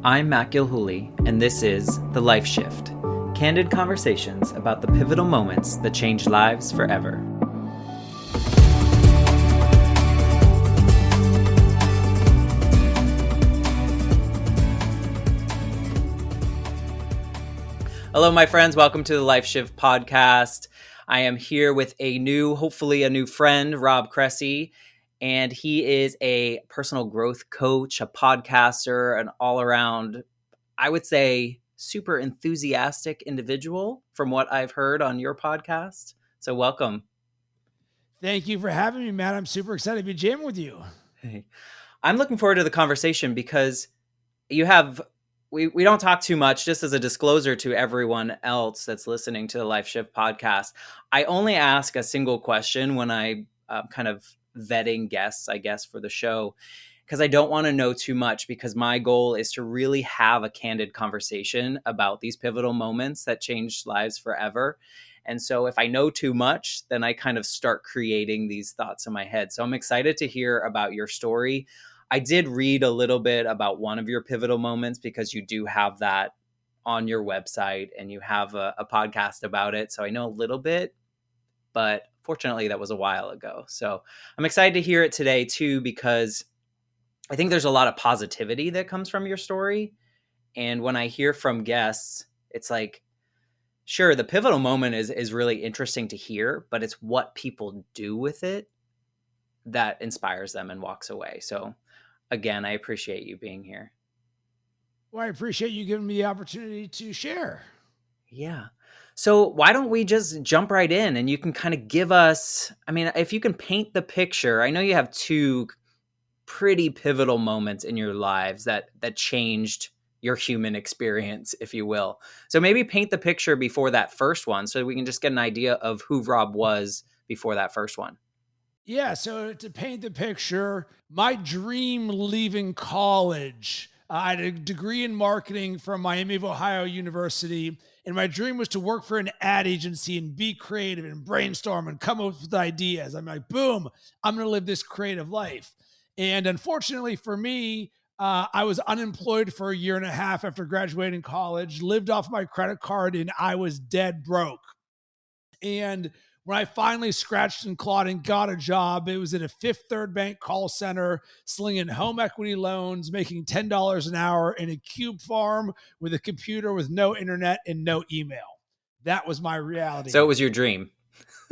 I'm Matt Gilhooly, and this is The Life Shift, candid conversations about the pivotal moments that change lives forever. Hello, my friends. Welcome to the Life Shift podcast. I am here with hopefully a new friend, Rob Cressy, and he is a personal growth coach, a podcaster, an all-around, I would say, super enthusiastic individual from what I've heard on your podcast. So welcome. Thank you for having me, Matt. I'm super excited to be jamming with you. Hey. I'm looking forward to the conversation because we don't talk too much. Just as a disclosure to everyone else that's listening to the Life Shift podcast, I only ask a single question when I kind of vetting guests, I guess, for the show, because I don't want to know too much, because my goal is to really have a candid conversation about these pivotal moments that changed lives forever. And so if I know too much, then I kind of start creating these thoughts in my head. So I'm excited to hear about your story. I did read a little bit about one of your pivotal moments, because you do have that on your website and you have a podcast about it. So I know a little bit, but fortunately that was a while ago. So I'm excited to hear it today too, because I think there's a lot of positivity that comes from your story. And when I hear from guests, it's like, sure, the pivotal moment is really interesting to hear, but it's what people do with it that inspires them and walks away. So again, I appreciate you being here. Well, I appreciate you giving me the opportunity to share. Yeah. So why don't we just jump right in, and you can kind of give us, if you can paint the picture. I know you have two pretty pivotal moments in your lives that changed your human experience, if you will. So maybe paint the picture before that first one, so we can just get an idea of who Rob was before that first one. Yeah, so to paint the picture, my dream leaving college, I had a degree in marketing from Miami of Ohio University, and my dream was to work for an ad agency and be creative and brainstorm and come up with ideas. I'm like, boom, I'm going to live this creative life. And unfortunately for me, I was unemployed for a year and a half after graduating college, lived off my credit card, and I was dead broke. And when I finally scratched and clawed and got a job, it was at a Fifth Third Bank call center, slinging home equity loans, making $10 an hour in a cube farm with a computer with no internet and no email. That was my reality. So it was your dream.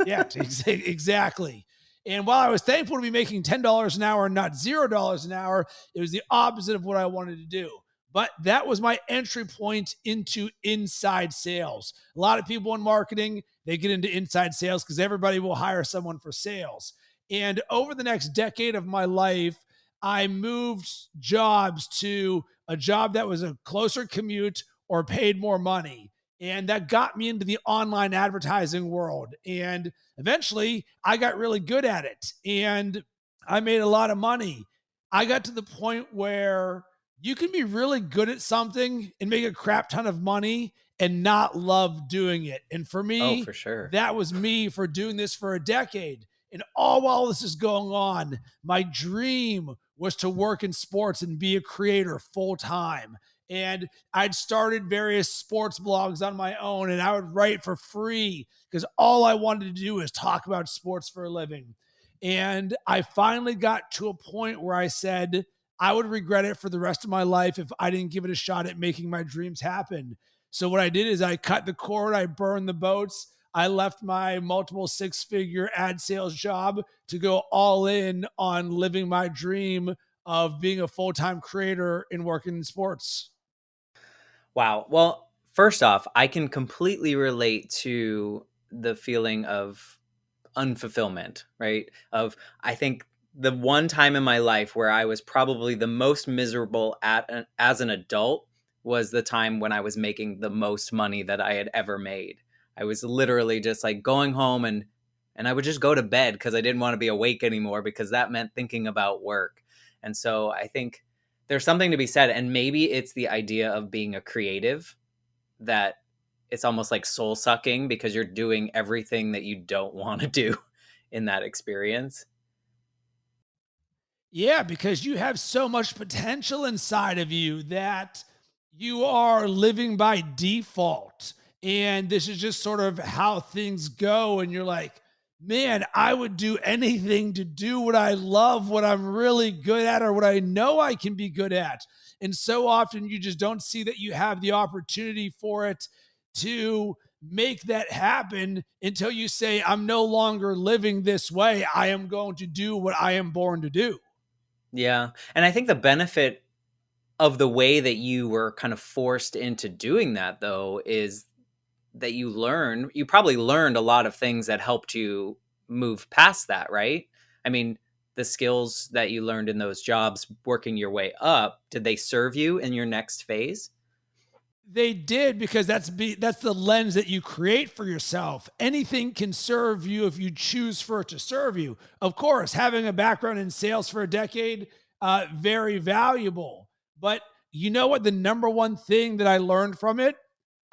Yeah, exactly. And while I was thankful to be making $10 an hour and not $0 an hour, it was the opposite of what I wanted to do. But that was my entry point into inside sales. A lot of people in marketing, they get into inside sales because everybody will hire someone for sales. And over the next decade of my life, I moved jobs to a job that was a closer commute or paid more money. And that got me into the online advertising world. And eventually I got really good at it and I made a lot of money. I got to the point where you can be really good at something and make a crap ton of money and not love doing it. And for me, for sure, that was me for doing this for a decade. And all while this is going on, my dream was to work in sports and be a creator full time. And I'd started various sports blogs on my own, and I would write for free because all I wanted to do was talk about sports for a living. And I finally got to a point where I said, I would regret it for the rest of my life if I didn't give it a shot at making my dreams happen. So what I did is I cut the cord, I burned the boats. I left my multiple six-figure ad sales job to go all in on living my dream of being a full-time creator and working in sports. Wow. Well, first off, I can completely relate to the feeling of unfulfillment, right? I think the one time in my life where I was probably the most miserable as an adult was the time when I was making the most money that I had ever made. I was literally just like going home and I would just go to bed because I didn't want to be awake anymore, because that meant thinking about work. And so I think there's something to be said, and maybe it's the idea of being a creative, that it's almost like soul sucking because you're doing everything that you don't want to do in that experience. Yeah, because you have so much potential inside of you that You are living by default. And this is just sort of how things go. And you're like, man, I would do anything to do what I love, what I'm really good at, or what I know I can be good at. And so often you just don't see that you have the opportunity for it to make that happen until you say, I'm no longer living this way. I am going to do what I am born to do. Yeah. And I think the benefit of the way that you were kind of forced into doing that, though, is that you probably learned a lot of things that helped you move past that, right? I mean, the skills that you learned in those jobs working your way up, did they serve you in your next phase? They did, because that's the lens that you create for yourself. Anything can serve you if you choose for it to serve you. Of course, having a background in sales for a decade, very valuable. But you know what? The number one thing that I learned from it,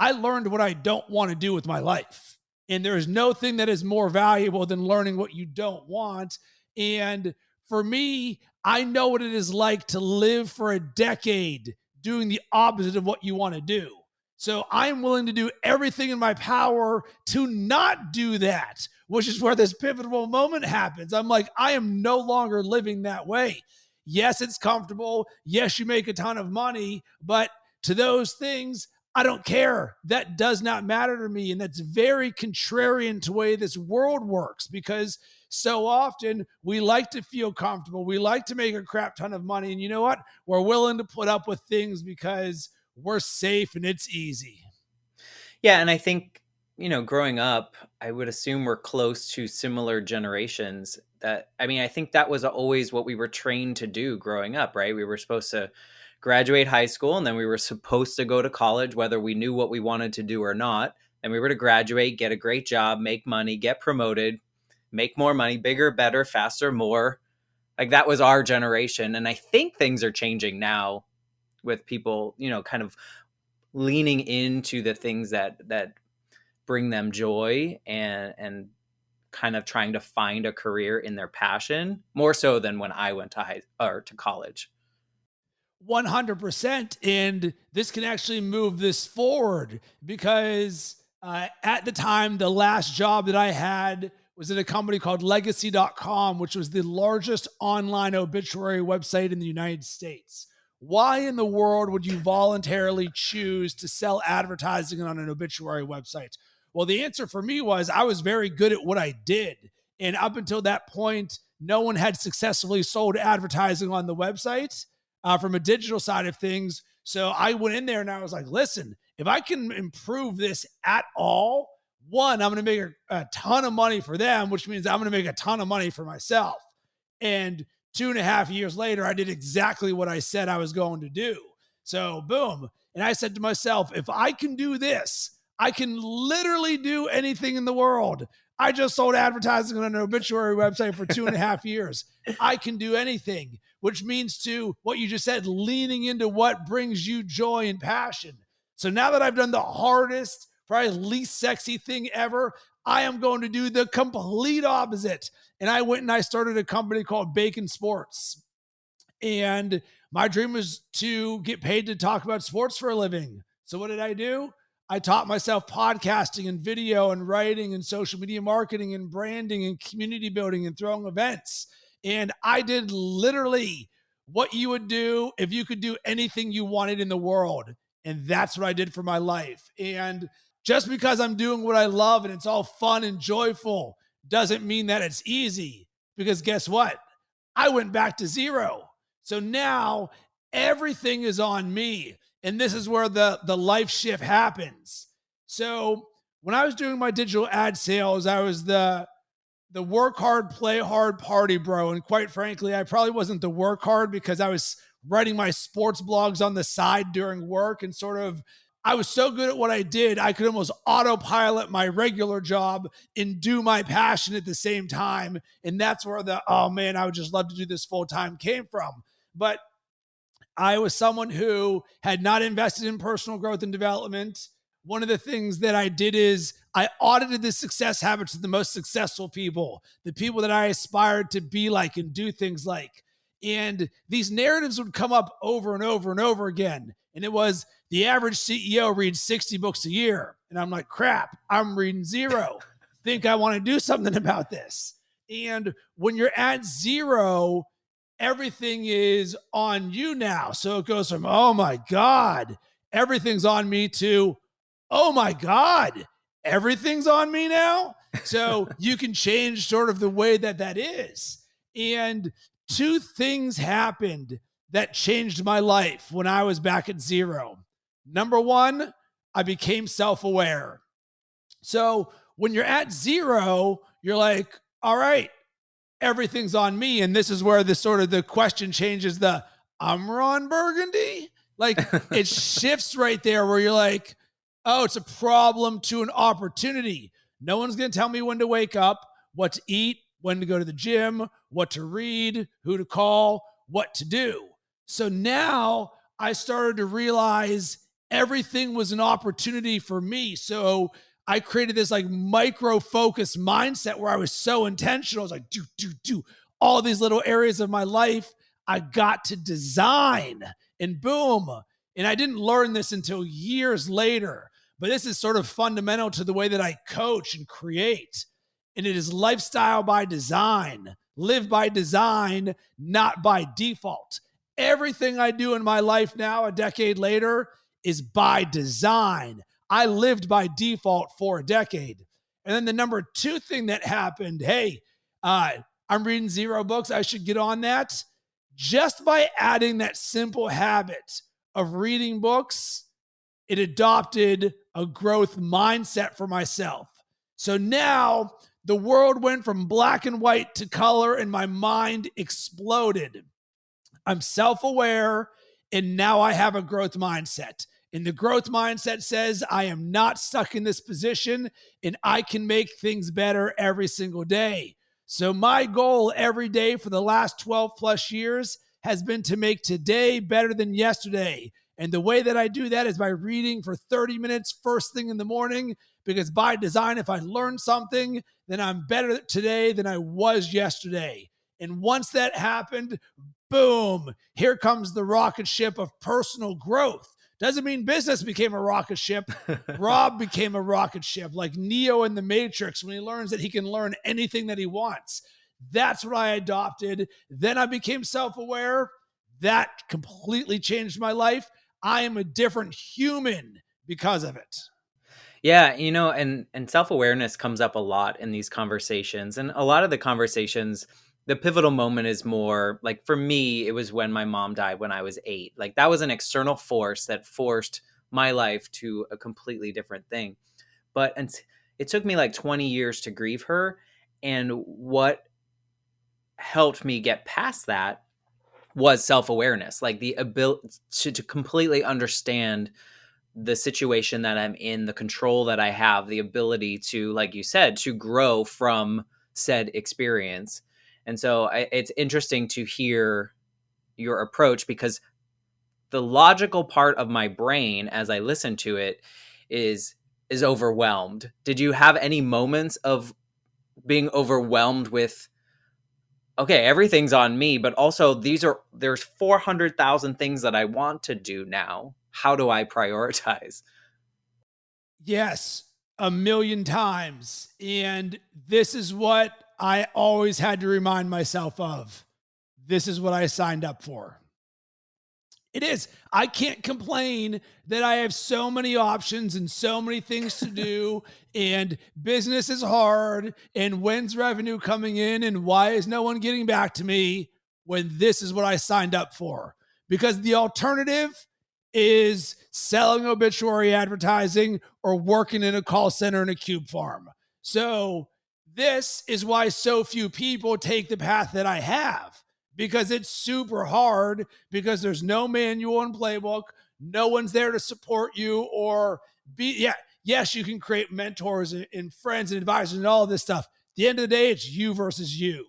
I learned what I don't want to do with my life. And there is no thing that is more valuable than learning what you don't want. And for me, I know what it is like to live for a decade doing the opposite of what you want to do. So I'm willing to do everything in my power to not do that, which is where this pivotal moment happens. I'm like, I am no longer living that way. Yes, it's comfortable. Yes, you make a ton of money, but to those things, I don't care. That does not matter to me. And that's very contrarian to the way this world works, because so often we like to feel comfortable. We like to make a crap ton of money. And you know what? We're willing to put up with things because we're safe and it's easy. Yeah, and I think, growing up, I would assume we're close to similar generations that I mean, I think that was always what we were trained to do growing up, right? We were supposed to graduate high school and then we were supposed to go to college whether we knew what we wanted to do or not. And we were to graduate, get a great job, make money, get promoted, make more money, bigger, better, faster, more. Like that was our generation. And I think things are changing now with people, kind of leaning into the things that bring them joy and kind of trying to find a career in their passion more so than when I went to high or to college. 100%. And this can actually move this forward, because at the time, the last job that I had was at a company called legacy.com, which was the largest online obituary website in the United States. Why in the world would you voluntarily choose to sell advertising on an obituary website? Well, the answer for me was I was very good at what I did. And up until that point, no one had successfully sold advertising on the website from a digital side of things. So I went in there and I was like, listen, if I can improve this at all, one, I'm going to make a ton of money for them, which means I'm going to make a ton of money for myself. And 2.5 years later, I did exactly what I said I was going to do. So, boom. And I said to myself, if I can do this, I can literally do anything in the world. I just sold advertising on an obituary website for 2.5 years. I can do anything, which means to what you just said, leaning into what brings you joy and passion. So now that I've done the hardest, probably least sexy thing ever, I am going to do the complete opposite. And I went and I started a company called Bacon Sports. And my dream was to get paid to talk about sports for a living. So what did I do? I taught myself podcasting and video and writing and social media marketing and branding and community building and throwing events. And I did literally what you would do if you could do anything you wanted in the world. And that's what I did for my life. And just because I'm doing what I love and it's all fun and joyful doesn't mean that it's easy. Because guess what? I went back to zero. So now everything is on me. And this is where the life shift happens. So when I was doing my digital ad sales, I was the work hard, play hard party bro. And quite frankly, I probably wasn't the work hard because I was writing my sports blogs on the side during work, and sort of I was so good at what I did, I could almost autopilot my regular job and do my passion at the same time. And that's where the, oh man, I would just love to do this full time came from. But I was someone who had not invested in personal growth and development. One of the things that I did is I audited the success habits of the most successful people, the people that I aspired to be like and do things like. And these narratives would come up over and over and over again. And it was the average CEO reads 60 books a year. And I'm like, crap, I'm reading zero. Think I want to do something about this. And when you're at zero, everything is on you now. So it goes from, oh my God, everything's on me to, oh my God, everything's on me now. So you can change sort of the way that that is. And two things happened that changed my life when I was back at zero. Number one, I became self aware. So when you're at zero, you're like, all right, everything's on me. And this is where the sort of the question changes the I'm Ron Burgundy. Like it shifts right there where you're like, oh, it's a problem to an opportunity. No one's going to tell me when to wake up, what to eat, when to go to the gym, what to read, who to call, what to do. So now I started to realize everything was an opportunity for me. So I created this like micro focus mindset where I was so intentional. I was like, do all these little areas of my life. I got to design and boom. And I didn't learn this until years later, but this is sort of fundamental to the way that I coach and create. And it is lifestyle by design, live by design, not by default. Everything I do in my life now, a decade later, is by design. I lived by default for a decade. And then the number two thing that happened, hey, I'm reading zero books. I should get on that. Just by adding that simple habit of reading books, it adopted a growth mindset for myself. So now the world went from black and white to color and my mind exploded. I'm self aware and now I have a growth mindset. And the growth mindset says I am not stuck in this position and I can make things better every single day. So my goal every day for the last 12 plus years has been to make today better than yesterday. And the way that I do that is by reading for 30 minutes first thing in the morning, because by design, if I learn something, then I'm better today than I was yesterday. And once that happened, boom, here comes the rocket ship of personal growth. Doesn't mean business became a rocket ship. Rob became a rocket ship, like Neo in the Matrix when he learns that he can learn anything that he wants. That's what I adopted. Then I became self-aware. That completely changed my life. I am a different human because of it. Yeah, and self-awareness comes up a lot in these conversations. And a lot of the conversations, the pivotal moment is more like, for me, it was when my mom died when I was 8. Like that was an external force that forced my life to a completely different thing. But it took me like 20 years to grieve her. And what helped me get past that was self-awareness, like the ability to completely understand the situation that I'm in, the control that I have, the ability to, like you said, to grow from said experience. And so it's interesting to hear your approach, because the logical part of my brain as I listen to it is overwhelmed. Did you have any moments of being overwhelmed with, okay, everything's on me, but also there's 400,000 things that I want to do now. How do I prioritize? Yes, a million times. And this is what I always had to remind myself of. This is what I signed up for. It is. I can't complain that I have so many options and so many things to do, and business is hard, and when's revenue coming in, and why is no one getting back to me, when this is what I signed up for. Because the alternative is selling obituary advertising or working in a call center in a cube farm. So this is why so few people take the path that I have, because it's super hard, because there's no manual and playbook. No one's there to support you or yes, you can create mentors and friends and advisors and all of this stuff. At the end of the day, it's you versus you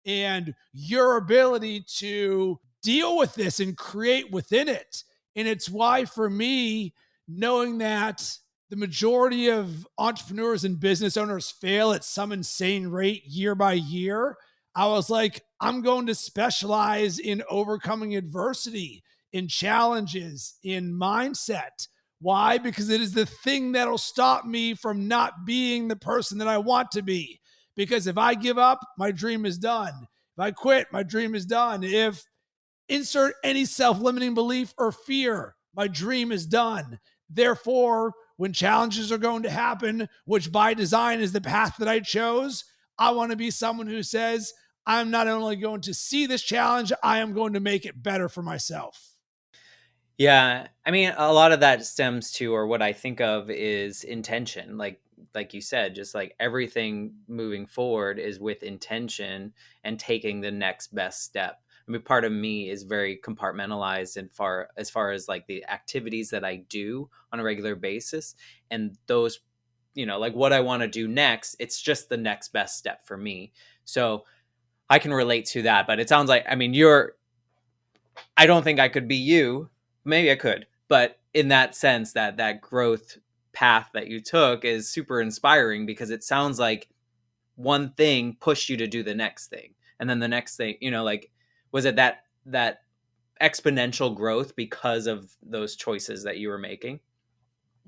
and your ability to deal with this and create within it. And it's why, for me, knowing that the majority of entrepreneurs and business owners fail at some insane rate year by year, I was like, I'm going to specialize in overcoming adversity in challenges, in mindset. Why? Because it is the thing that'll stop me from not being the person that I want to be. Because if I give up, my dream is done. If I quit, my dream is done. If insert any self limiting belief or fear, my dream is done. Therefore, when challenges are going to happen, which by design is the path that I chose, I want to be someone who says, I'm not only going to see this challenge, I am going to make it better for myself. Yeah, I mean, a lot of that stems to, or what I think of is intention. Like you said, just like everything moving forward is with intention and taking the next best step. I mean, part of me is very compartmentalized and far as far as like the activities that I do on a regular basis, and those, like what I want to do next, it's just the next best step for me. So I can relate to that, but it sounds like, I mean, I don't think I could be you. Maybe I could, but in that sense, that growth path that you took is super inspiring, because it sounds like one thing pushed you to do the next thing, and then the next thing, like, was it that exponential growth because of those choices that you were making?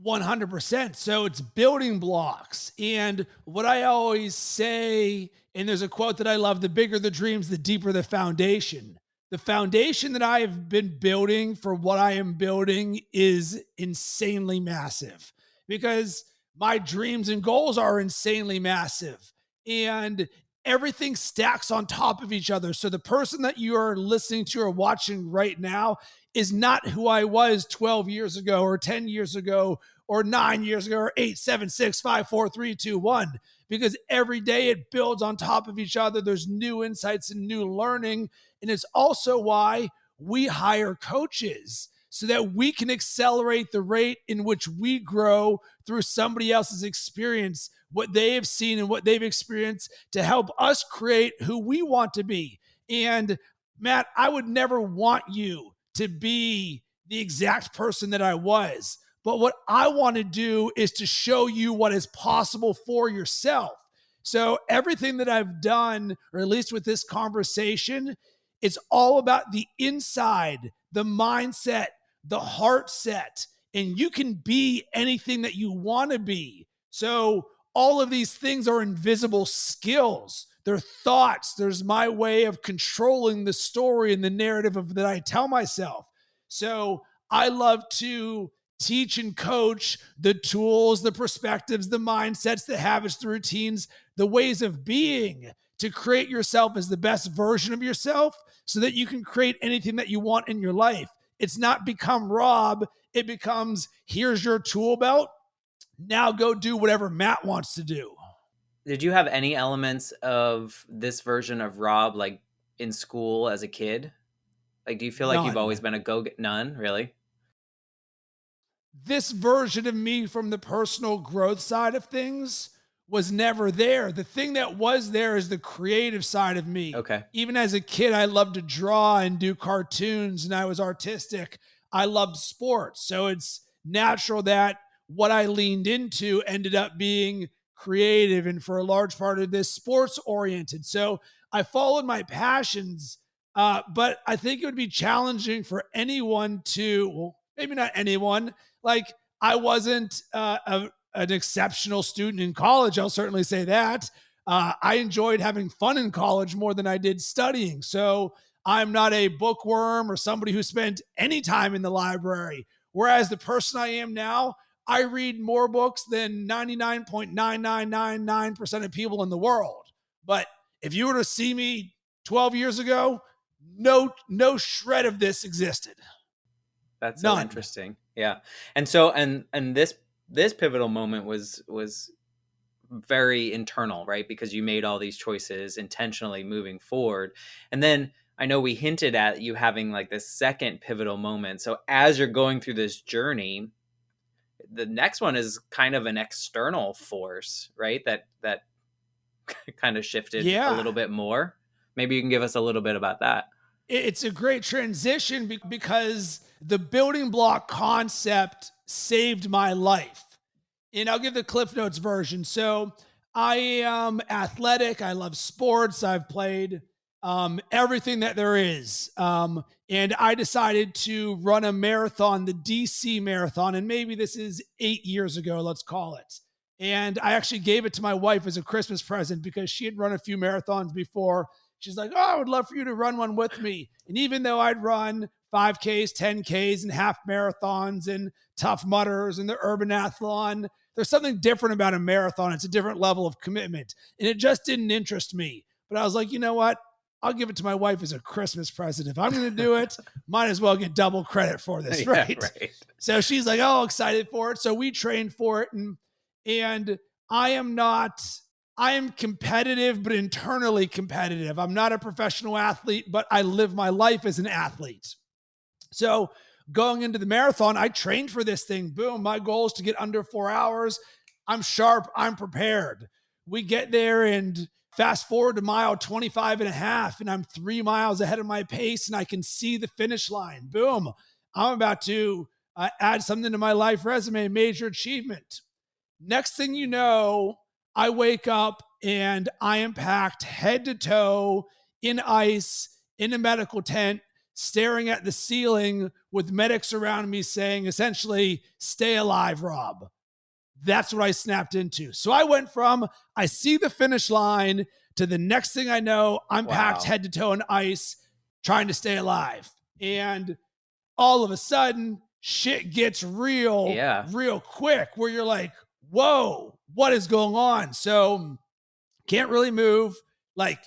100%. So it's building blocks. And what I always say, and there's a quote that I love, the bigger the dreams, the deeper the foundation. The foundation that I have been building for what I am building is insanely massive, because my dreams and goals are insanely massive. And everything stacks on top of each other. So the person that you are listening to or watching right now is not who I was 12 years ago or 10 years ago or 9 years ago or 8, 7, 6, 5, 4, 3, 2, 1. Because every day it builds on top of each other. There's new insights and new learning. And it's also why we hire coaches, so that we can accelerate the rate in which we grow through somebody else's experience, what they have seen and what they've experienced, to help us create who we want to be. And Matt, I would never want you to be the exact person that I was. But what I want to do is to show you what is possible for yourself. So everything that I've done, or at least with this conversation, it's all about the inside, the mindset, the heart set, and you can be anything that you want to be. So all of these things are invisible skills. They're thoughts. There's my way of controlling the story and the narrative of that I tell myself. So I love to teach and coach the tools, the perspectives, the mindsets, the habits, the routines, the ways of being, to create yourself as the best version of yourself, so that you can create anything that you want in your life. It's not become Rob. It becomes, here's your tool belt. Now go do whatever Matt wants to do. Did you have any elements of this version of Rob, like in school as a kid? Like, do you feel like you've always None. been a none, really? This version of me from the personal growth side of things was never there. The thing that was there is the creative side of me. Okay. Even as a kid, I loved to draw and do cartoons, and I was artistic. I loved sports. So it's natural that what I leaned into ended up being creative, and for a large part of this, sports oriented. So I followed my passions, but I think it would be challenging for anyone to, well, maybe not anyone, like, I wasn't an exceptional student in college. I'll certainly say that. I enjoyed having fun in college more than I did studying. So I'm not a bookworm or somebody who spent any time in the library. Whereas the person I am now, I read more books than 99.9999% of people in the world. But if you were to see me 12 years ago, no shred of this existed. That's so None. interesting. Yeah. And so, and this pivotal moment was very internal, right? Because you made all these choices intentionally moving forward. And then I know we hinted at you having like this second pivotal moment. So as you're going through this journey, the next one is kind of an external force, right? That kind of shifted a Yeah. little bit more. Maybe you can give us a little bit about that. It's a great transition because the building block concept saved my life. And I'll give the Cliff Notes version. So I am athletic. I love sports. I've played everything that there is. And I decided to run a marathon, the DC marathon. And maybe this is 8 years ago, let's call it. And I actually gave it to my wife as a Christmas present because she had run a few marathons before. She's like, "Oh, I would love for you to run one with me." And even though I'd run 5Ks, 10Ks, and half marathons and Tough Mudders and the Urban Athlon, there's something different about a marathon. It's a different level of commitment. And it just didn't interest me. But I was like, you know what? I'll give it to my wife as a Christmas present. If I'm going to do it, might as well get double credit for this, Yeah, right? right. So she's like, "Oh, excited for it." So we trained for it, and I am not. I am competitive, but internally competitive. I'm not a professional athlete, but I live my life as an athlete. So going into the marathon, I trained for this thing. Boom. My goal is to get under 4 hours. I'm sharp. I'm prepared. We get there and fast forward to mile 25 and a half, and I'm 3 miles ahead of my pace, and I can see the finish line. Boom. I'm about to add something to my life resume, major achievement. Next thing you know, I wake up and I am packed head to toe in ice in a medical tent, staring at the ceiling with medics around me saying, essentially, "Stay alive, Rob." That's what I snapped into. So I went from I see the finish line to the next thing I know, I'm packed Wow. head to toe in ice trying to stay alive. And all of a sudden, shit gets real, Yeah. real quick where you're like, whoa, what is going on? So can't really move, like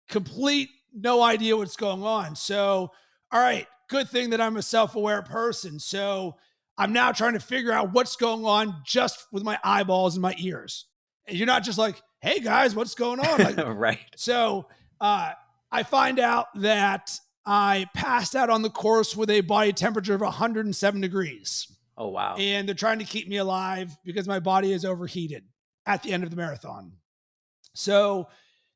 complete no idea what's going on. So, all right, good thing that I'm a self aware person. So I'm now trying to figure out what's going on just with my eyeballs and my ears. And you're not just like, "Hey guys, what's going on?" Like, Right. so uh, I find out that I passed out on the course with a body temperature of 107 degrees. Oh, wow. And they're trying to keep me alive because my body is overheated at the end of the marathon. So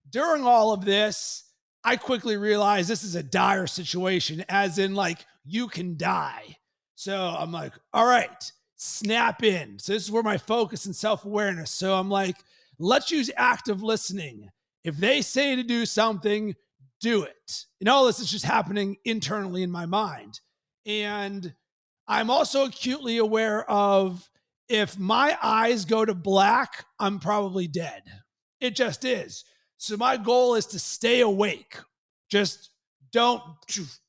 during all of this, I quickly realized this is a dire situation, as in, like, you can die. So I'm like, all right, snap in. So this is where my focus and self awareness. So I'm like, let's use active listening. If they say to do something, do it. And all this is just happening internally in my mind. And I'm also acutely aware of if my eyes go to black, I'm probably dead. It just is. So my goal is to stay awake. Just don't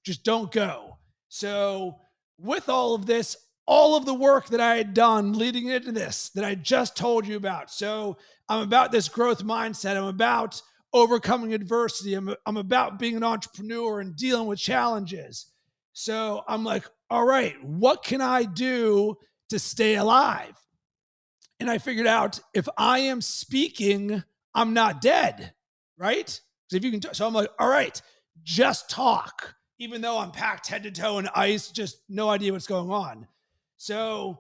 just don't go. So with all of this, all of the work that I had done leading into this that I just told you about. So I'm about this growth mindset. I'm about overcoming adversity. I'm about being an entrepreneur and dealing with challenges. So I'm like, all right, what can I do to stay alive? And I figured out if I am speaking, I'm not dead, right? So if you can, so I'm like, all right, just talk, even though I'm packed head to toe in ice, just no idea what's going on. So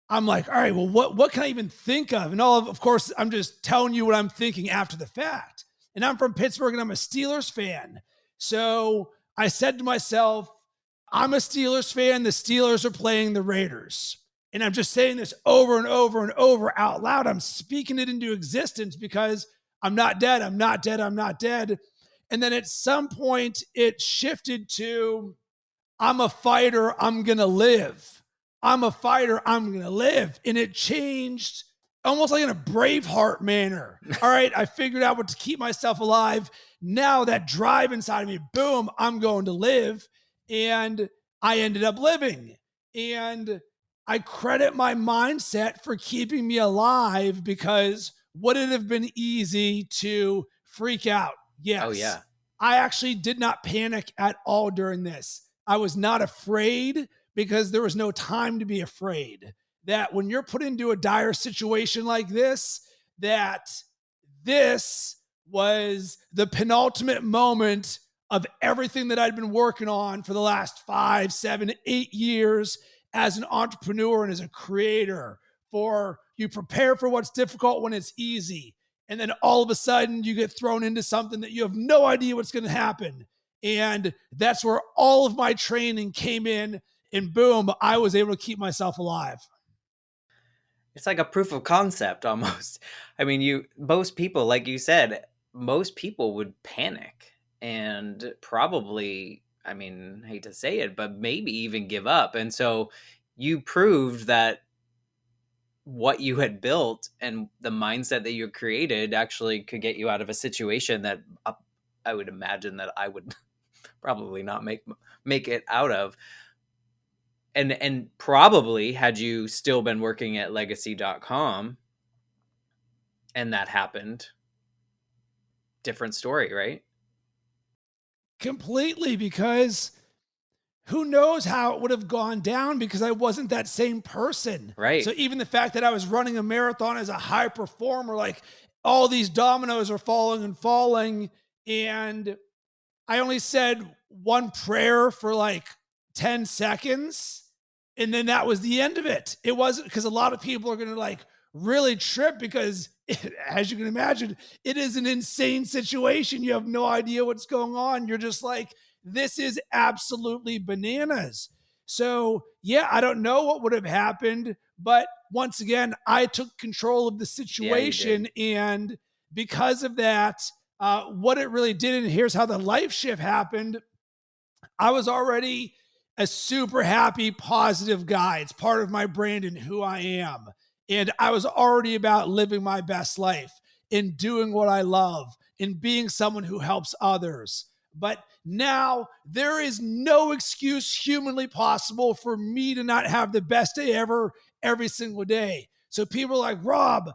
I'm like, all right, well, what can I even think of? And of course, I'm just telling you what I'm thinking after the fact. And I'm from Pittsburgh and I'm a Steelers fan. So I said to myself, I'm a Steelers fan. The Steelers are playing the Raiders. And I'm just saying this over and over and over out loud. I'm speaking it into existence because I'm not dead. I'm not dead. I'm not dead. And then at some point, it shifted to I'm a fighter. I'm going to live. I'm a fighter. I'm going to live. And it changed almost like in a Braveheart manner. All right. I figured out what to keep myself alive. Now that drive inside of me, boom, I'm going to live. And I ended up living. And I credit my mindset for keeping me alive because would it have been easy to freak out? Oh, Yes. yeah. I actually did not panic at all during this. I was not afraid because there was no time to be afraid. That when you're put into a dire situation like this, that this was the penultimate moment of everything that I'd been working on for the last 5, 7, 8 years as an entrepreneur and as a creator. For you prepare for what's difficult when it's easy. And then all of a sudden you get thrown into something that you have no idea what's going to happen. And that's where all of my training came in. And boom, I was able to keep myself alive. It's like a proof of concept almost. I mean, most people, like you said, most people would panic and probably, I mean, I hate to say it, but maybe even give up. And so you proved that what you had built and the mindset that you created actually could get you out of a situation that I would imagine that I would probably not make it out of. And probably had you still been working at legacy.com and that happened, different story, right? Completely, because who knows how it would have gone down, because I wasn't that same person. Right. So even the fact that I was running a marathon as a high performer, like all these dominoes are falling and falling, and I only said one prayer for like 10 seconds. And then that was the end of it. It wasn't, because a lot of people are going to like really trip, because as you can imagine, it is an insane situation. You have no idea what's going on. You're just like, this is absolutely bananas. So, yeah, I don't know what would have happened. But once again, I took control of the Yeah, you did. situation. And because of that, what it really did, and here's how the life shift happened. I was already a super happy, positive guy. It's part of my brand and who I am. And I was already about living my best life and doing what I love and being someone who helps others. But now there is no excuse humanly possible for me to not have the best day ever every single day. So people are like, Rob,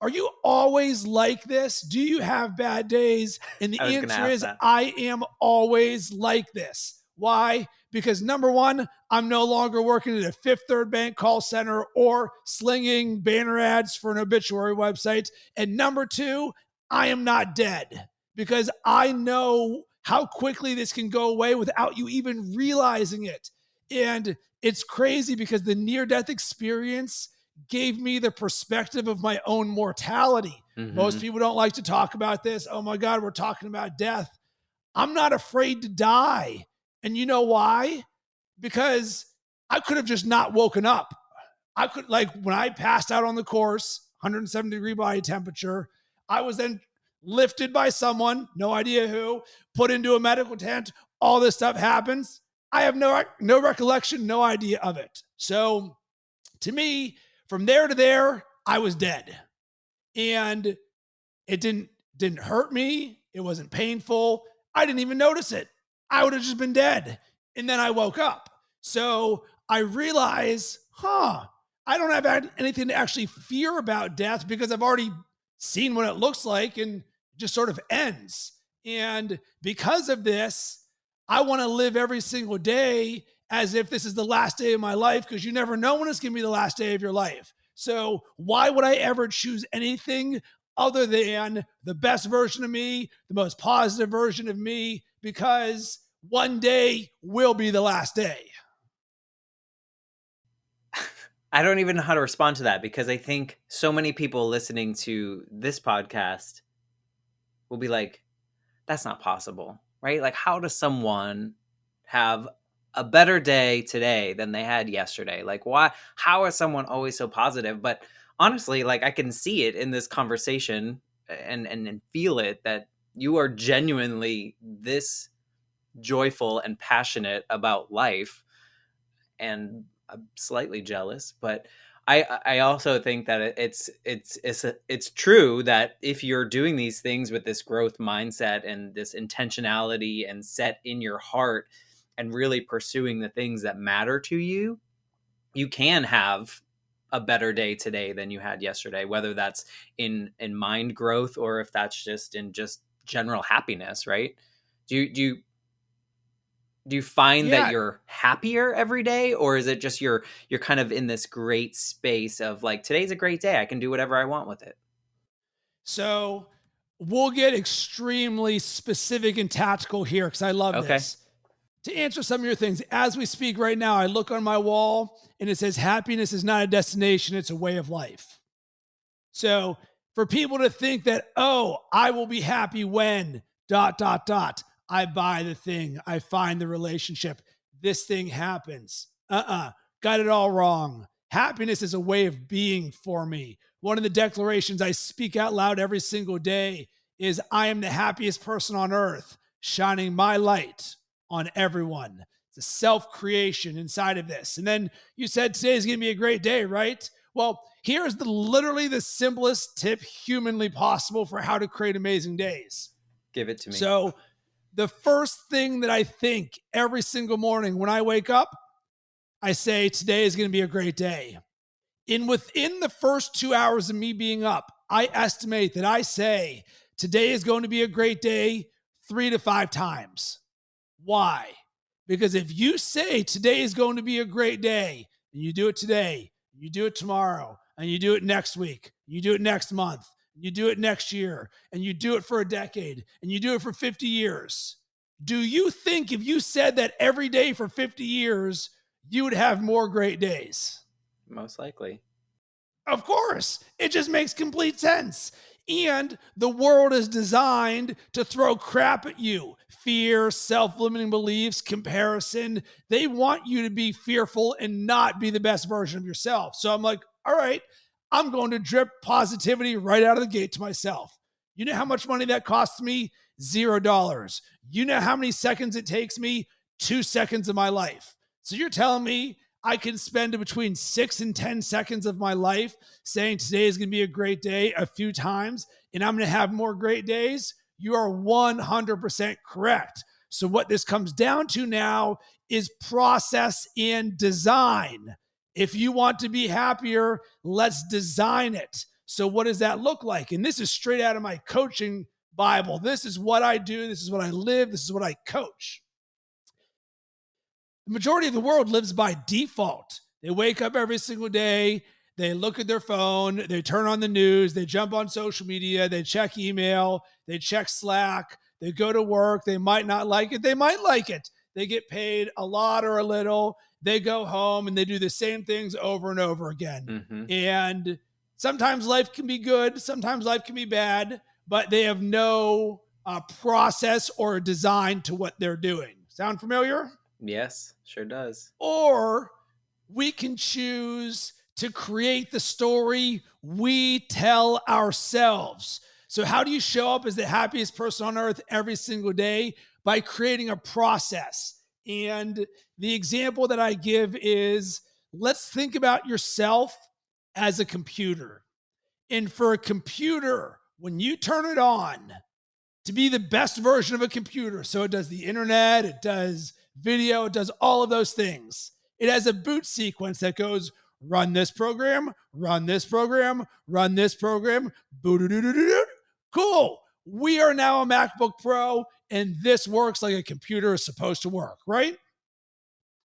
are you always like this? Do you have bad days? And I the was going to answer ask is, that. I am always like this. Why? Because number one, I'm no longer working at a Fifth Third Bank call center or slinging banner ads for an obituary website. And number two, I am not dead, because I know how quickly this can go away without you even realizing it. And it's crazy, because the near death experience gave me the perspective of my own mortality. Most Mm-hmm. people don't like to talk about this. Oh my God, we're talking about death. I'm not afraid to die. And you know why? Because I could have just not woken up. I could, like, when I passed out on the course, 107-degree body temperature, I was then lifted by someone, no idea who, put into a medical tent. All this stuff happens. I have no recollection, no idea of it. So to me, from there to there, I was dead. And it didn't hurt me. It wasn't painful. I didn't even notice it. I would have just been dead. And then I woke up. So I realize, I don't have anything to actually fear about death, because I've already seen what it looks like, and it just sort of ends. And because of this, I want to live every single day as if this is the last day of my life, because you never know when it's going to be the last day of your life. So why would I ever choose anything other than the best version of me, the most positive version of me? Because one day will be the last day. I don't even know how to respond to that, because I think so many people listening to this podcast will be like, that's not possible, right? Like, how does someone have a better day today than they had yesterday? Like, why? How is someone always so positive? But honestly, like, I can see it in this conversation and feel it, that you are genuinely this joyful and passionate about life. And I'm slightly jealous, but I also think that it's true that if you're doing these things with this growth mindset and this intentionality and set in your heart and really pursuing the things that matter to you, you can have a better day today than you had yesterday, whether that's in mind growth or if that's just in just general happiness, right? Do you find that Yeah. you're happier every day, or is it just you're kind of in this great space of like, today's a great day, I can do whatever I want with it? So we'll get extremely specific and tactical here, because I love Okay. this. To answer some of your things, as we speak right now, I look on my wall and it says, happiness is not a destination, it's a way of life. So for people to think that, oh, I will be happy when dot, dot, dot, I buy the thing, I find the relationship, this thing happens. Got it all wrong. Happiness is a way of being for me. One of the declarations I speak out loud every single day is, I am the happiest person on earth. shining my light on everyone. It's a self-creation inside of this. And then you said today's going to be a great day, right? Well, here's literally the simplest tip humanly possible for how to create amazing days. Give it to me. So the first thing that I think every single morning when I wake up, I say, today is going to be a great day. And within the first 2 hours of me being up, I estimate that I say, today is going to be a great day 3 to 5 times. Why? Because if you say today is going to be a great day, and you do it today, you do it tomorrow, and you do it next week, you do it next month, you do it next year, and you do it for a decade, and you do it for 50 years, do you think if you said that every day for 50 years, you would have more great days? Most likely. Of course, it just makes complete sense. And the world is designed to throw crap at you. Fear, self-limiting beliefs, comparison. They want you to be fearful and not be the best version of yourself. So I'm like, all right, I'm going to drip positivity right out of the gate to myself. You know how much money that costs me? $0. You know how many seconds it takes me? 2 seconds of my life. So you're telling me I can spend between 6 and 10 seconds of my life saying today is going to be a great day a few times, and I'm going to have more great days? You are 100% correct. So what this comes down to now is process and design. If you want to be happier, let's design it. So what does that look like? And this is straight out of my coaching Bible. This is what I do. This is what I live. This is what I coach. The majority of the world lives by default. They wake up every single day, they look at their phone, they turn on the news, they jump on social media, they check email, they check Slack, they go to work, they might not like it, they might like it. They get paid a lot or a little, they go home and they do the same things over and over again. Mm-hmm. And sometimes life can be good, sometimes life can be bad, but they have no process or design to what they're doing. Sound familiar? Yes, sure does. Or we can choose to create the story we tell ourselves. So how do you show up as the happiest person on earth every single day? By creating a process. And the example that I give is, let's think about yourself as a computer. And for a computer, when you turn it on, to be the best version of a computer, so it does the internet, it does video, it does all of those things. It has a boot sequence that goes, run this program, run this program, run this program, boot. Cool. We are now a MacBook Pro, and this works like a computer is supposed to work, right?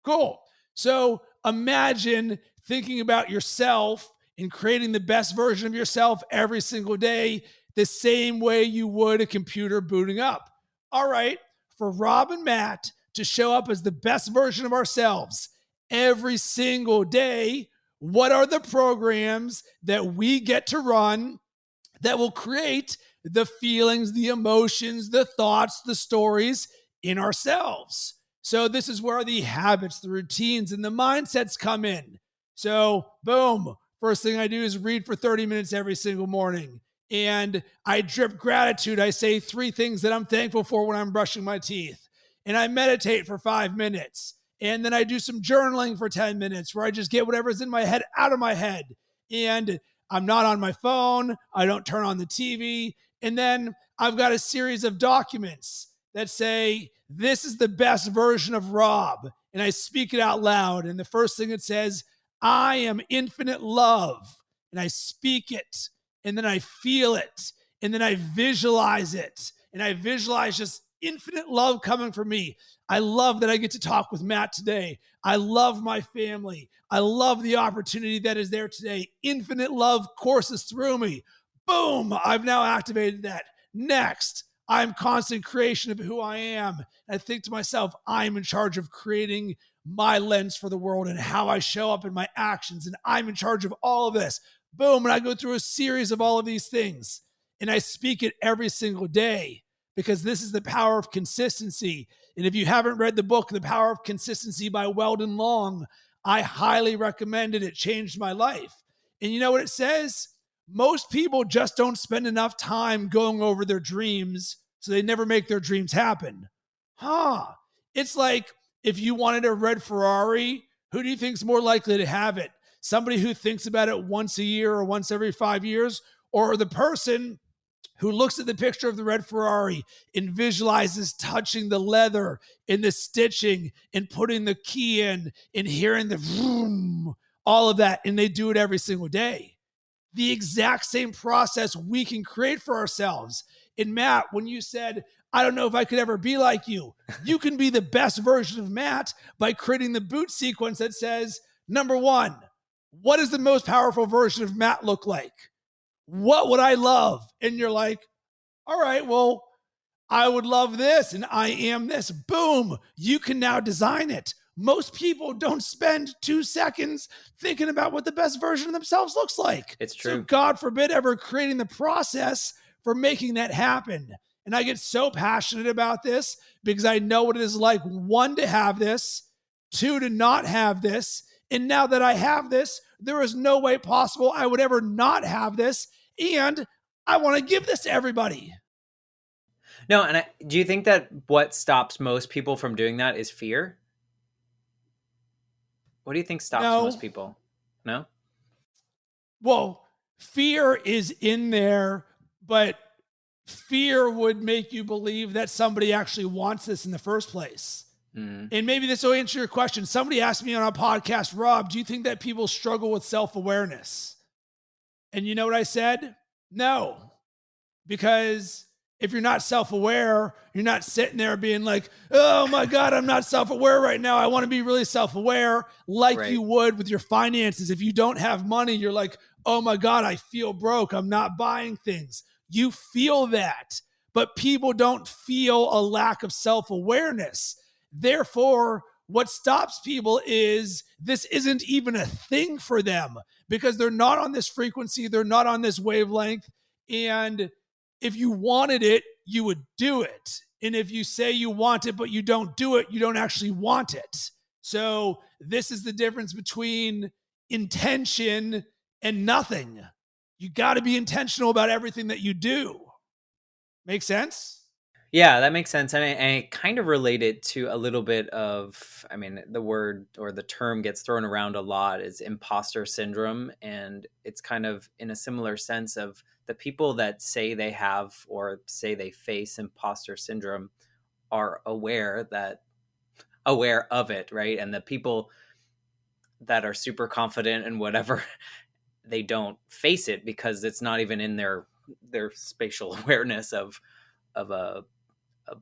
Cool. So imagine thinking about yourself and creating the best version of yourself every single day, the same way you would a computer booting up. All right, for Rob and Matt to show up as the best version of ourselves every single day, what are the programs that we get to run that will create the feelings, the emotions, the thoughts, the stories in ourselves? So this is where the habits, the routines, and the mindsets come in. So boom, first thing I do is read for 30 minutes every single morning. And I drip gratitude. I say 3 things that I'm thankful for when I'm brushing my teeth. And I meditate for 5 minutes. And then I do some journaling for 10 minutes where I just get whatever's in my head out of my head. And I'm not on my phone. I don't turn on the TV. And then I've got a series of documents that say, this is the best version of Rob. And I speak it out loud. And the first thing it says, I am infinite love. And I speak it. And then I feel it. And then I visualize it. And I visualize just infinite love coming from me. I love that I get to talk with Matt today. I love my family. I love the opportunity that is there today. Infinite love courses through me. Boom, I've now activated that. Next, I'm constant creation of who I am. And I think to myself, I'm in charge of creating my lens for the world and how I show up in my actions. And I'm in charge of all of this. Boom, and I go through a series of all of these things. And I speak it every single day because this is the power of consistency. And if you haven't read the book, The Power of Consistency by Weldon Long, I highly recommend it. It changed my life. And you know what it says? Most people just don't spend enough time going over their dreams So they never make their dreams happen. Huh. It's like if you wanted a red Ferrari, who do you think is more likely to have it? Somebody who thinks about it once a year or once every 5 years, or the person who looks at the picture of the red Ferrari and visualizes touching the leather and the stitching and putting the key in and hearing the vroom, all of that, and they do it every single day. The exact same process we can create for ourselves. And Matt, when you said, I don't know if I could ever be like you can be the best version of Matt by creating the boot sequence that says, number one, what does the most powerful version of Matt look like? What would I love? And you're like, all right, well, I would love this and I am this. Boom, you can now design it. Most people don't spend 2 seconds thinking about what the best version of themselves looks like. It's true. So God forbid ever creating the process for making that happen. And I get so passionate about this because I know what it is like, one, to have this, two, to not have this. And now that I have this, there is no way possible I would ever not have this. And I want to give this to everybody. No, and do you think that what stops most people from doing that is fear? What do you think stops most people? No? Well, fear is in there, but fear would make you believe that somebody actually wants this in the first place. And maybe this will answer your question. Somebody asked me on a podcast, Rob, do you think that people struggle with self-awareness? And you know what I said? No, because if you're not self-aware, you're not sitting there being like, oh my God, I'm not self-aware right now. I want to be really self-aware like you would with your finances. If you don't have money, you're like, oh my God, I feel broke. I'm not buying things. You feel that, but people don't feel a lack of self-awareness. Therefore, what stops people is this isn't even a thing for them because they're not on this frequency. They're not on this wavelength. And if you wanted it, you would do it. And if you say you want it, but you don't do it, you don't actually want it. So this is the difference between intention and nothing. You got to be intentional about everything that you do. Make sense? Yeah, that makes sense. And I kind of relate it to a little bit of, I mean, the word or the term gets thrown around a lot is imposter syndrome. And it's kind of in a similar sense of the people that say they have or say they face imposter syndrome are aware of it, right? And the people that are super confident and whatever, they don't face it because it's not even in their spatial awareness of a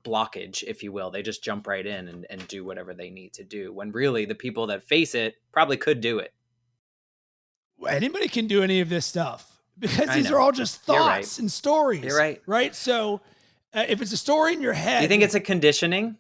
blockage, if you will. They just jump right in and do whatever they need to do, when really the people that face it probably could do it. Anybody can do any of this stuff because these are all just thoughts and stories. You're right. Right? So if it's a story in your head. You think it's a conditioning?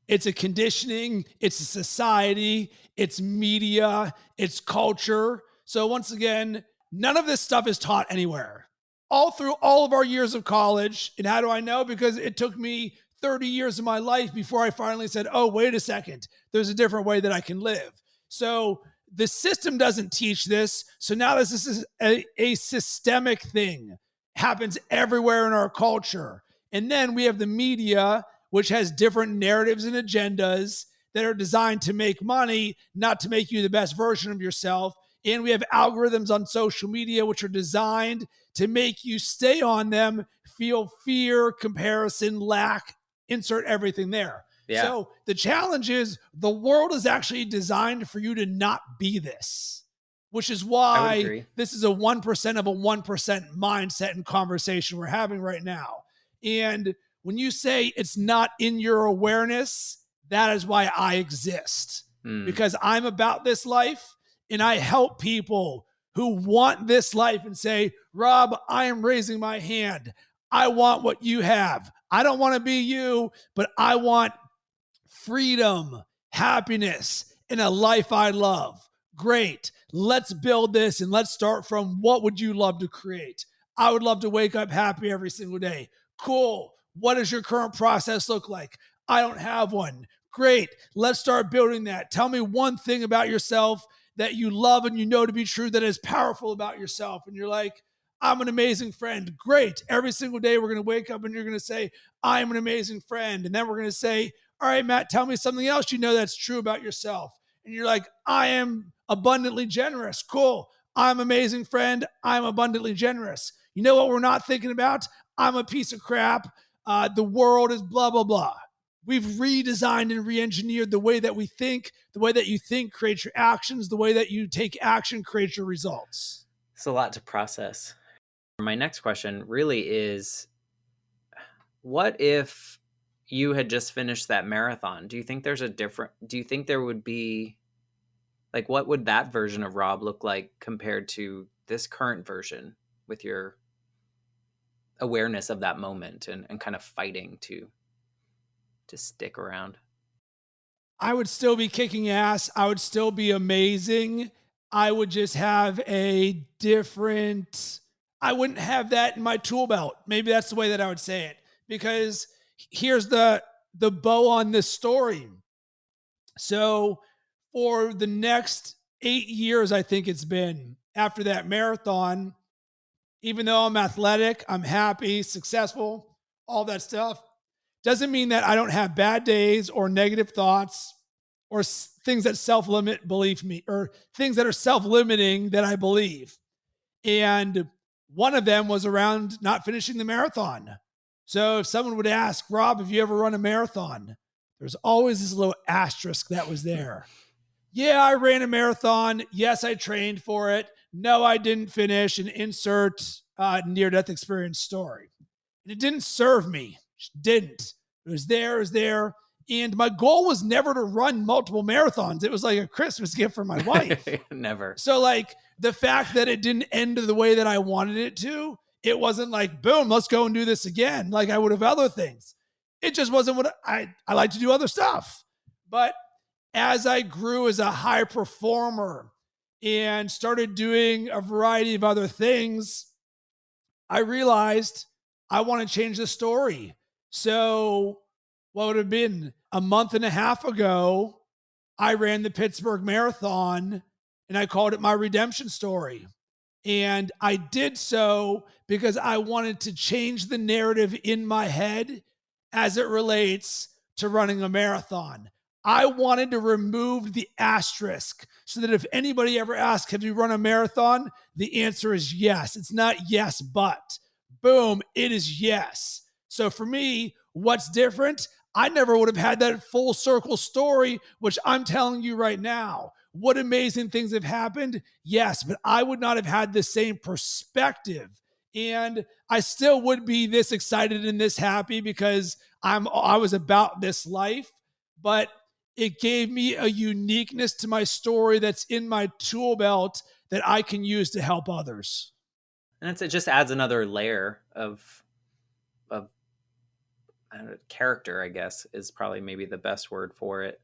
It's a conditioning. It's a society. It's media. It's culture. So once again, none of this stuff is taught anywhere. All through all of our years of college. And how do I know? Because it took me 30 years of my life before I finally said, oh, wait a second, there's a different way that I can live. So the system doesn't teach this. So now this is a systemic thing. Happens everywhere in our culture. And then we have the media, which has different narratives and agendas that are designed to make money, not to make you the best version of yourself. And we have algorithms on social media, which are designed to make you stay on them, feel fear, comparison, lack, insert everything there. Yeah. So the challenge is the world is actually designed for you to not be this, which is why this is a 1% of a 1% mindset and conversation we're having right now. And when you say it's not in your awareness, that is why I exist, because I'm about this life and I help people who want this life and say, Rob, I am raising my hand. I want what you have. I don't want to be you, but I want freedom, happiness, and a life I love. Great. Let's build this and let's start from what would you love to create? I would love to wake up happy every single day. Cool. What does your current process look like? I don't have one. Great. Let's start building that. Tell me one thing about yourself that you love and you know to be true that is powerful about yourself. And you're like, I'm an amazing friend. Great. Every single day we're going to wake up and you're going to say, I'm an amazing friend. And then we're going to say, all right, Matt, tell me something else you know that's true about yourself. And you're like, I am abundantly generous. Cool. I'm amazing friend. I'm abundantly generous. You know what we're not thinking about? I'm a piece of crap. The world is blah, blah, blah. We've redesigned and re-engineered the way that we think. The way that you think creates your actions. The way that you take action creates your results. It's a lot to process. My next question really is, what if you had just finished that marathon? Do you think there would be, like, what would that version of Rob look like compared to this current version, with your awareness of that moment and kind of fighting to stick around? I would still be kicking ass. I would still be amazing. I would just have a different, I wouldn't have that in my tool belt. Maybe that's the way that I would say it. Because here's the bow on this story. So for the next 8 years, I think it's been after that marathon, even though I'm athletic, I'm happy, successful, all that stuff, doesn't mean that I don't have bad days or negative thoughts or things that self-limit believe me, or things that are self-limiting that I believe. And one of them was around not finishing the marathon. So if someone would ask, Rob, have you ever run a marathon? There's always this little asterisk that was there. Yeah, I ran a marathon. Yes, I trained for it. No, I didn't finish, and insert near-death experience story. And it didn't serve me. It didn't. It was there. It was there. And my goal was never to run multiple marathons. It was like a Christmas gift for my wife. Never. So like the fact that it didn't end the way that I wanted it to, it wasn't like, boom, let's go and do this again. Like I would have other things. It just wasn't what I like to do other stuff. But as I grew as a high performer and started doing a variety of other things, I realized I want to change the story. So, what would have been a month and a half ago, I ran the Pittsburgh Marathon and I called it my redemption story. And I did so because I wanted to change the narrative in my head as it relates to running a marathon. I wanted to remove the asterisk so that if anybody ever asks, have you run a marathon? The answer is yes. It's not yes, but boom, it is yes. So for me, what's different? I never would have had that full circle story, which I'm telling you right now. What amazing things have happened? Yes, but I would not have had the same perspective. And I still would be this excited and this happy because I was about this life, but it gave me a uniqueness to my story that's in my tool belt that I can use to help others. And it just adds another layer of I don't know, character, I guess, is probably maybe the best word for it.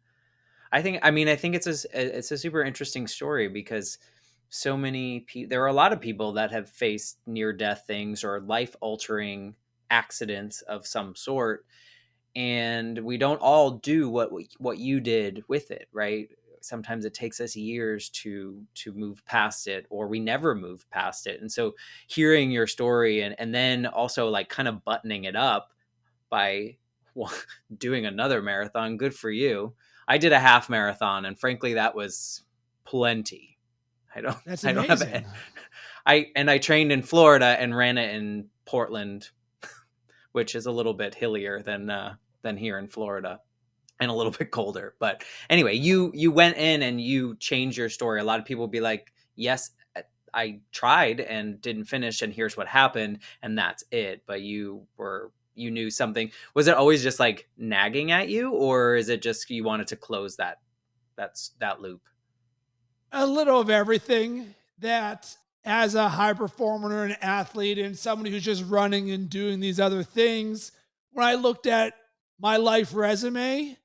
I think it's a super interesting story because so many people, there are a lot of people that have faced near death things or life altering accidents of some sort. And we don't all do what you did with it, right? Sometimes it takes us years to move past it, or we never move past it. And so hearing your story and then also like kind of buttoning it up by doing another marathon, good for you. I did a half marathon, and frankly, that was plenty. That's I don't have amazing. it. I trained in Florida and ran it in Portland, which is a little bit hillier than here in Florida and a little bit colder. But anyway, you went in and you changed your story. A lot of people will be like, yes, I tried and didn't finish, and here's what happened, and that's it. But you knew something. Was it always just like nagging at you, or is it just you wanted to close that loop? A little of everything. That as a high performer and an athlete and somebody who's just running and doing these other things, when I looked at my life resume,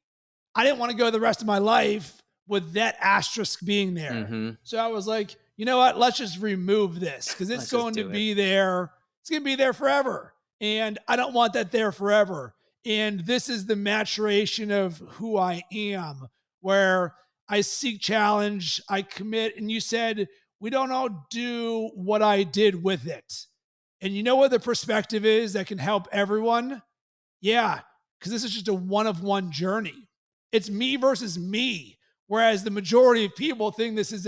I didn't want to go the rest of my life with that asterisk being there. Mm-hmm. So I was like, you know what? Let's just remove this because it's going to be there. It's going to be there forever. And I don't want that there forever. And this is the maturation of who I am, where I seek challenge, I commit. And you said, we don't all do what I did with it. And you know what the perspective is that can help everyone? Yeah, because this is just a one-of-one journey. It's me versus me. Whereas the majority of people think this is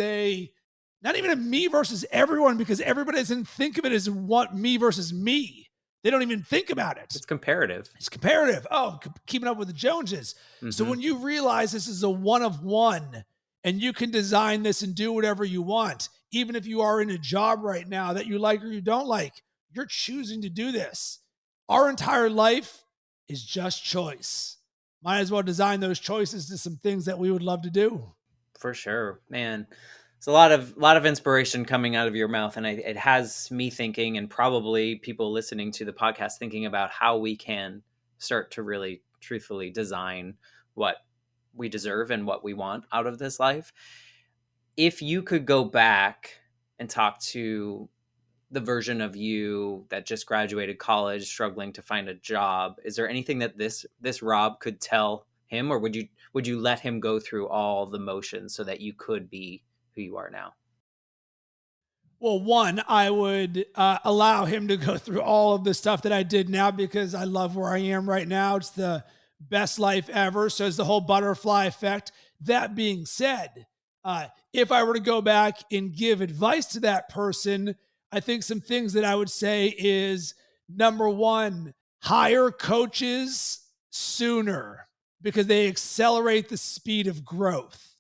not even a me versus everyone, because everybody doesn't think of it as me versus me. They don't even think about it. It's comparative. It's comparative. Oh, keeping up with the Joneses. So when you realize this is a one of one and you can design this and do whatever you want, even if you are in a job right now that you like or you don't like, you're choosing to do this. Our entire life is just choice. Might as well design those choices to some things that we would love to do. For sure, man. It's a lot of inspiration coming out of your mouth, and it has me thinking, and probably people listening to the podcast thinking about how we can start to really truthfully design what we deserve and what we want out of this life. If you could go back and talk to the version of you that just graduated college, struggling to find a job, is there anything that this Rob could tell him, or would you let him go through all the motions so that you could be who you are now? Well, one, I would allow him to go through all of the stuff that I did now, because I love where I am right now. It's the best life ever. So it's the whole butterfly effect. That being said, if I were to go back and give advice to that person, I think some things that I would say is, number one, hire coaches sooner, because they accelerate the speed of growth.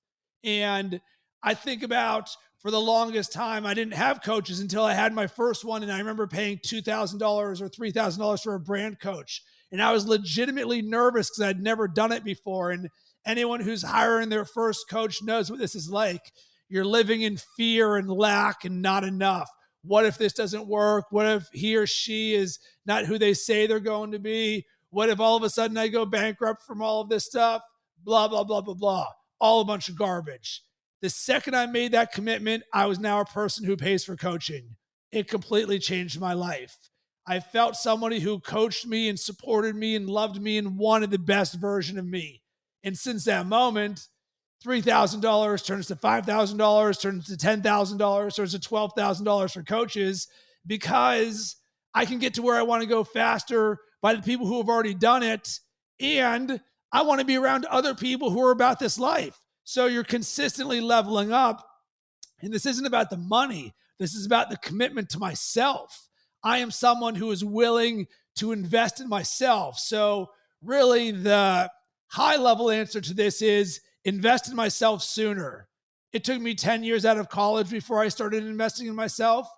And I think about, for the longest time, I didn't have coaches until I had my first one. And I remember paying $2,000 or $3,000 for a brand coach. And I was legitimately nervous because I'd never done it before. And anyone who's hiring their first coach knows what this is like. You're living in fear and lack and not enough. What if this doesn't work? What if he or she is not who they say they're going to be? What if all of a sudden I go bankrupt from all of this stuff? Blah, blah, blah, blah, blah. All a bunch of garbage. The second I made that commitment, I was now a person who pays for coaching. It completely changed my life. I felt somebody who coached me and supported me and loved me and wanted the best version of me. And since that moment, $3,000 turns to $5,000, turns to $10,000, turns to $12,000 for coaches, because I can get to where I want to go faster by the people who have already done it. And I want to be around other people who are about this life. So you're consistently leveling up. And this isn't about the money. This is about the commitment to myself. I am someone who is willing to invest in myself. So really the high level answer to this is invest in myself sooner. It took me 10 years out of college before I started investing in myself.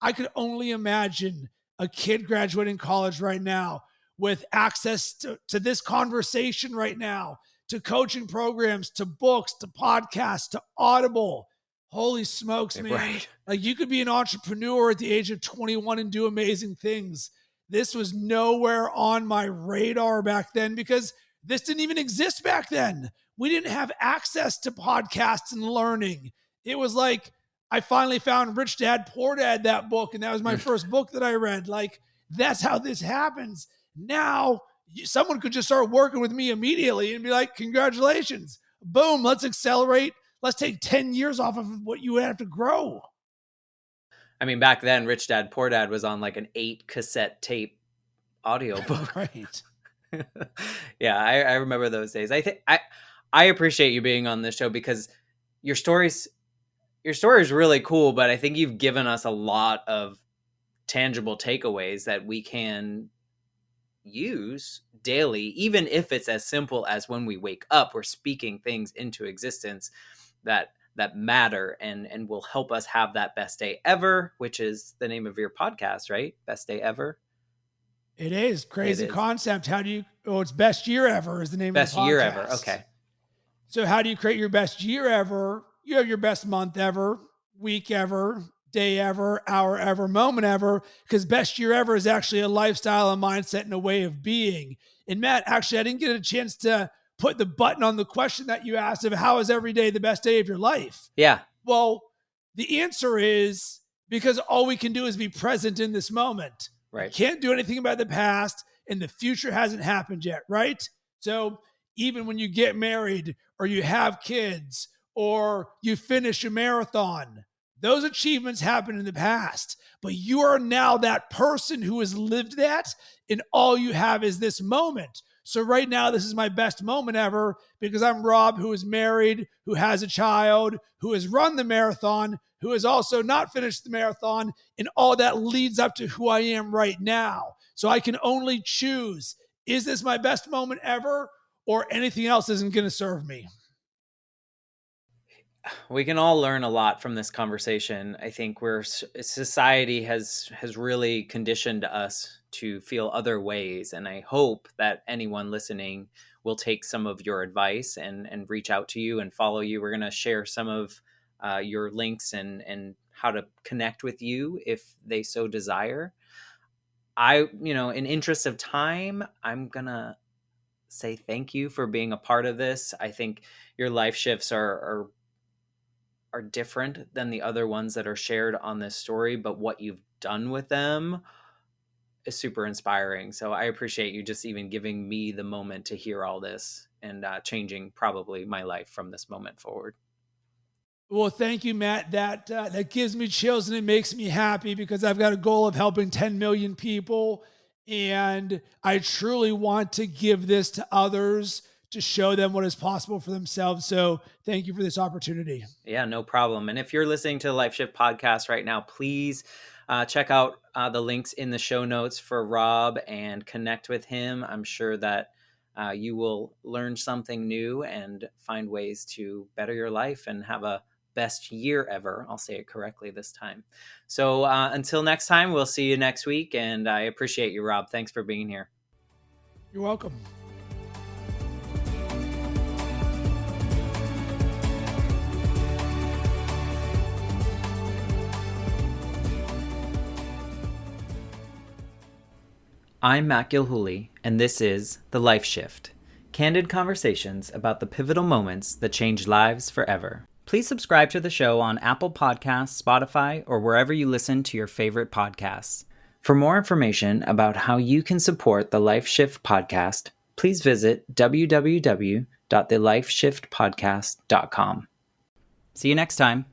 I could only imagine a kid graduating college right now with access to this conversation right now, to coaching programs, to books, to podcasts, to Audible. Holy smokes, man. Right. Like, you could be an entrepreneur at the age of 21 and do amazing things. This was nowhere on my radar back then, because this didn't even exist back then. We didn't have access to podcasts and learning. It was like, I finally found Rich Dad, Poor Dad, that book, and that was my first book that I read. Like, that's how this happens. Now, someone could just start working with me immediately and be like, congratulations, boom, let's accelerate. Let's take 10 years off of what you have to grow. I mean, back then, Rich Dad, Poor Dad was on like an 8 cassette tape audiobook. Right. Yeah, I remember those days. I appreciate you being on this show, because your story is really cool, but I think you've given us a lot of tangible takeaways that we can use daily, even if it's as simple as when we wake up, we're speaking things into existence that matter and will help us have that best day ever, which is the name of your podcast, right? Best Day Ever. It is crazy concept. How do you? Oh, it's Best Year Ever is the name of the podcast. Best Year Ever. Okay. So how do you create your best year ever? You have your best month ever, week ever, day ever, hour ever, moment ever, because best year ever is actually a lifestyle, a mindset, and a way of being. And Matt, actually, I didn't get a chance to put the button on the question that you asked of how is every day the best day of your life? Yeah. Well, the answer is because all we can do is be present in this moment. Right. We can't do anything about the past, and the future hasn't happened yet, right? So even when you get married or you have kids or you finish a marathon, Those achievements happened in the past, but you are now that person who has lived that, and all you have is this moment. So right now, this is my best moment ever because I'm Rob, who is married, who has a child, who has run the marathon, who has also not finished the marathon, and all that leads up to who I am right now. So I can only choose, is this my best moment ever, or anything else isn't going to serve me? We can all learn a lot from this conversation. I think where society has really conditioned us to feel other ways, and I hope that anyone listening will take some of your advice and reach out to you and follow you. We're going to share some of your links and how to connect with you if they so desire. In interest of time, I'm gonna say thank you for being a part of this. I think your life shifts are different than the other ones that are shared on this story, but what you've done with them is super inspiring. So I appreciate you just even giving me the moment to hear all this and changing probably my life from this moment forward. Well, thank you, Matt. That gives me chills and it makes me happy because I've got a goal of helping 10 million people, and I truly want to give this to others to show them what is possible for themselves. So, thank you for this opportunity. Yeah, no problem. And if you're listening to the Life Shift podcast right now, please check out the links in the show notes for Rob and connect with him. I'm sure that you will learn something new and find ways to better your life and have a best year ever. I'll say it correctly this time. So until next time, we'll see you next week. And I appreciate you, Rob. Thanks for being here. You're welcome. I'm Matt Gilhooly, and this is The Life Shift, candid conversations about the pivotal moments that change lives forever. Please subscribe to the show on Apple Podcasts, Spotify, or wherever you listen to your favorite podcasts. For more information about how you can support the Life Shift podcast, please visit www.thelifeshiftpodcast.com. See you next time.